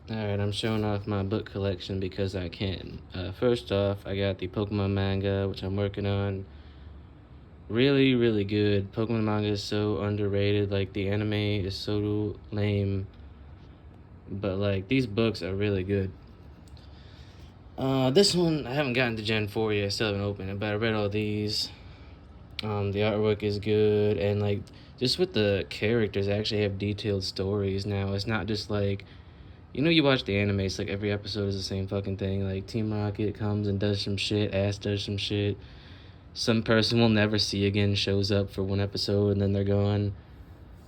Alright, I'm showing off my book collection because I can. First off, I got the Pokemon manga, which I'm working on. Really, really good. Pokemon manga is so underrated. Like, the anime is so lame. But, like, these books are really good. This one, I haven't gotten to Gen 4 yet. I still haven't opened it, but I read all these. The artwork is good. And, like, just with the characters, I actually have detailed stories now. It's not just, like, you watch the anime, it's like every episode is the same fucking thing. Like, Team Rocket comes and does some shit, Ash does some shit. Some person we'll never see again shows up for one episode and then they're gone.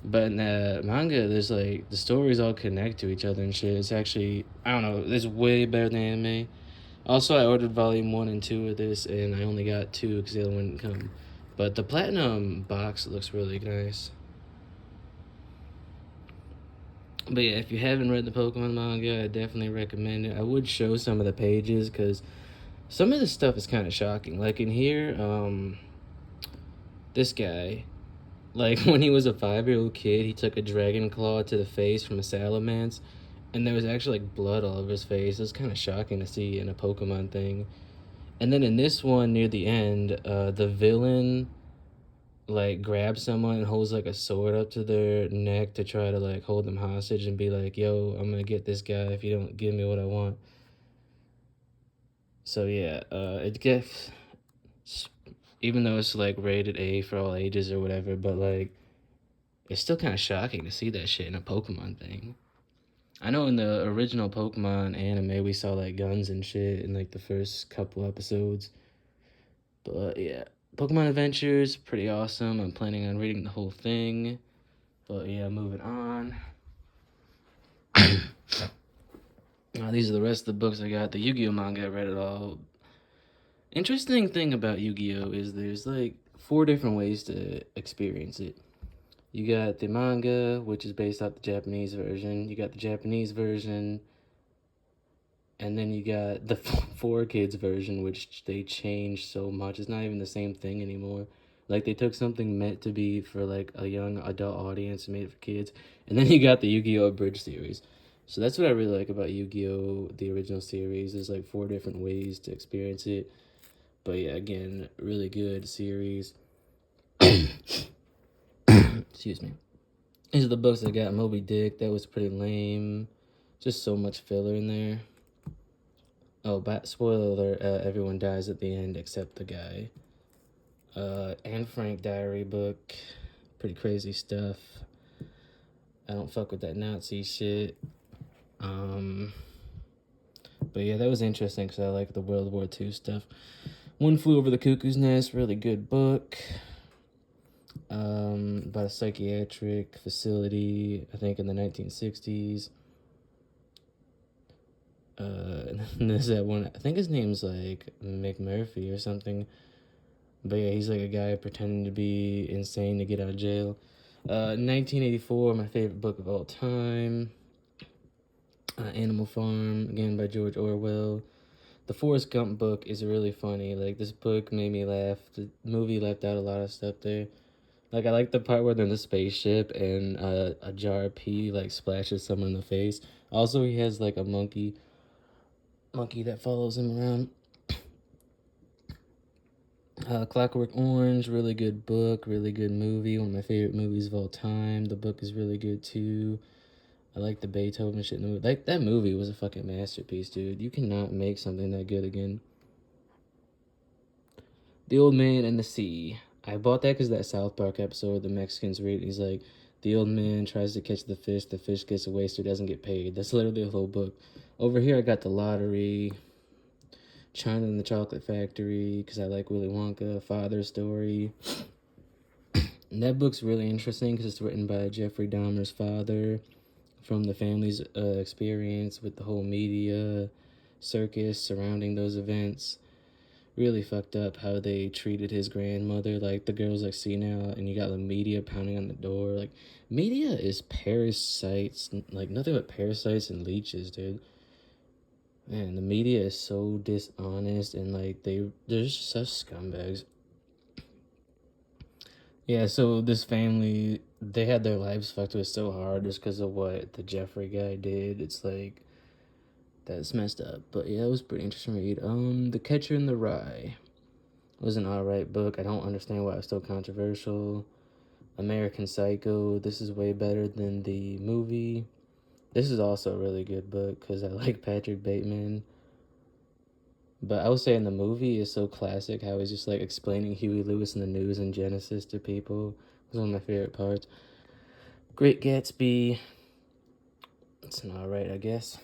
But in the manga, there's like, the stories all connect to each other and shit. It's actually, I don't know, it's way better than anime. Also, I ordered volume 1 and 2 of this and I only got 2 because the other one didn't come. But the platinum box looks really nice. But yeah, if you haven't read the Pokemon manga, I definitely recommend it. I would show some of the pages because some of the stuff is kind of shocking. Like in here, this guy, like when he was a 5-year-old kid, he took a dragon claw to the face from a Salamence, and there was actually like blood all over his face. It was kind of shocking to see in a Pokemon thing. And then in this one near the end, the villain like grabs someone and holds like a sword up to their neck to try to like hold them hostage and be like, "Yo, I'm gonna get this guy if you don't give me what I want." So yeah, it gets, even though it's like rated A for all ages or whatever, but like it's still kind of shocking to see that shit in a Pokemon thing. I know in the original Pokemon anime we saw like guns and shit in like the first couple episodes, but yeah, Pokemon Adventures pretty awesome. I'm planning on reading the whole thing, but yeah, moving on. These are the rest of the books I got. The Yu-Gi-Oh manga, I read it all. Interesting thing about Yu-Gi-Oh is there's like 4 different ways to experience it. You got the manga, which is based off the Japanese version. You got the Japanese version, and then you got the 4 kids version, which they changed so much. It's not even the same thing anymore. Like they took something meant to be for like a young adult audience and made it for kids. And then you got the Yu-Gi-Oh! Bridge series. So that's what I really like about Yu-Gi-Oh! The original series. There's like 4 different ways to experience it. But yeah, again, really good series. Excuse me. These are the books I got. Moby Dick, that was pretty lame. Just so much filler in there. Oh, but spoiler alert, everyone dies at the end except the guy. Anne Frank diary book. Pretty crazy stuff. I don't fuck with that Nazi shit. But yeah, that was interesting because I like the World War II stuff. One Flew Over the Cuckoo's Nest, really good book. About a psychiatric facility, I think in the 1960s. And then there's that one, I think his name's like McMurphy or something. But yeah, he's like a guy pretending to be insane to get out of jail. 1984, my favorite book of all time. Animal Farm, again by George Orwell. The Forrest Gump book is really funny. Like, this book made me laugh. The movie left out a lot of stuff there. Like, I like the part where they're in the spaceship and a jar of pee, like, splashes someone in the face. Also, he has, like, a monkey that follows him around. Clockwork Orange, really good book, really good movie. One of my favorite movies of all time. The book is really good, too. I like the Beethoven shit in the movie. Like, that movie was a fucking masterpiece, dude. You cannot make something that good again. The Old Man and the Sea. I bought that because that South Park episode the Mexicans read. He's like, the old man tries to catch the fish gets away so he doesn't get paid. That's literally the whole book. Over here, I got The Lottery, China and the Chocolate Factory, because I like Willy Wonka, Father's Story. And that book's really interesting because it's written by Jeffrey Dahmer's father, from the family's experience with the whole media circus surrounding those events. Really fucked up how they treated his grandmother. Like, the girl's like senile and you got the media pounding on the door. Like, media is parasites, like nothing but parasites and leeches, dude. Man, the media is so dishonest and like they're just such scumbags. Yeah, so this family, they had their lives fucked with so hard just because of what the Jeffrey guy did. It's like, That's messed up. But yeah, it was pretty interesting read. The Catcher in the Rye was an alright book. I don't understand why it's so controversial. American Psycho, this is way better than the movie. This is also a really good book because I like Patrick Bateman. But I would say in the movie, it's so classic how he's just like explaining Huey Lewis and the News and Genesis to people. It was one of my favorite parts. Great Gatsby. It's an alright, I guess.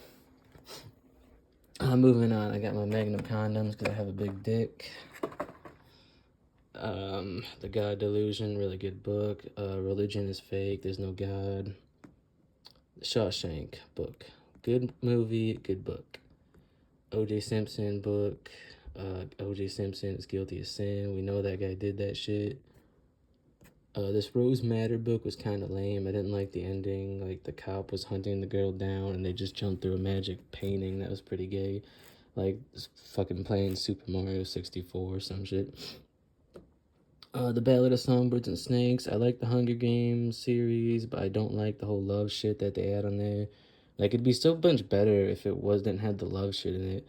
Moving on, I got my Magnum condoms because I have a big dick. The God Delusion, really good book. Religion is Fake, There's No God. The Shawshank book, good movie, good book. O.J. Simpson book. O.J. Simpson is guilty of sin. We know that guy did that shit. This Rose Matter book was kind of lame. I didn't like the ending. Like, the cop was hunting the girl down and they just jumped through a magic painting. That was pretty gay. Like, fucking playing Super Mario 64 or some shit. The Ballad of Songbirds and Snakes. I like the Hunger Games series, but I don't like the whole love shit that they add on there. Like, it'd be so much better if it didn't have the love shit in it.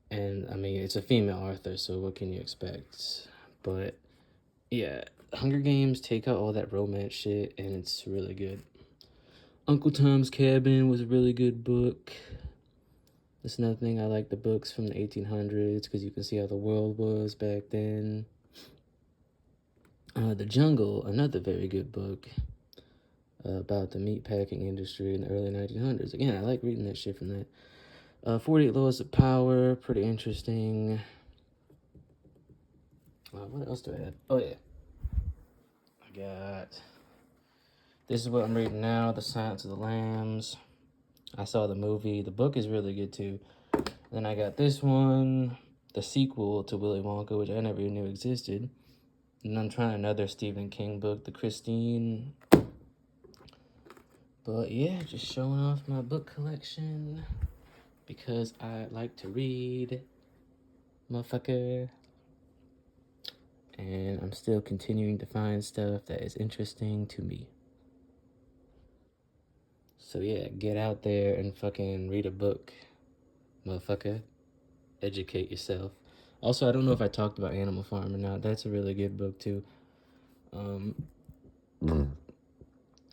And, I mean, it's a female author, so what can you expect? But, yeah, Hunger Games, take out all that romance shit, and it's really good. Uncle Tom's Cabin was a really good book. That's another thing. I like the books from the 1800s, because you can see how the world was back then. The Jungle, another very good book about the meatpacking industry in the early 1900s. Again, I like reading that shit from that. 48 Laws of Power, pretty interesting. What else do I have? Oh, yeah. I got... This is what I'm reading now, The Silence of the Lambs. I saw the movie. The book is really good, too. Then I got this one, the sequel to Willy Wonka, which I never even knew existed. And I'm trying another Stephen King book, The Christine. But yeah, just showing off my book collection because I like to read, motherfucker. And I'm still continuing to find stuff that is interesting to me. So yeah, get out there and fucking read a book, motherfucker. Educate yourself. Also, I don't know if I talked about Animal Farm or not. That's a really good book too.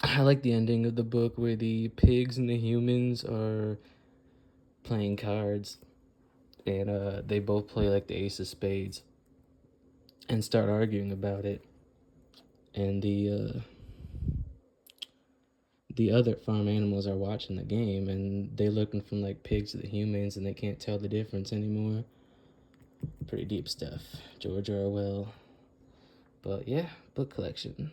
I like the ending of the book where the pigs and the humans are playing cards, and they both play like the ace of spades and start arguing about it, and the other farm animals are watching the game, and they're looking from like pigs to the humans, and they can't tell the difference anymore. Pretty deep stuff. George Orwell. But yeah, book collection.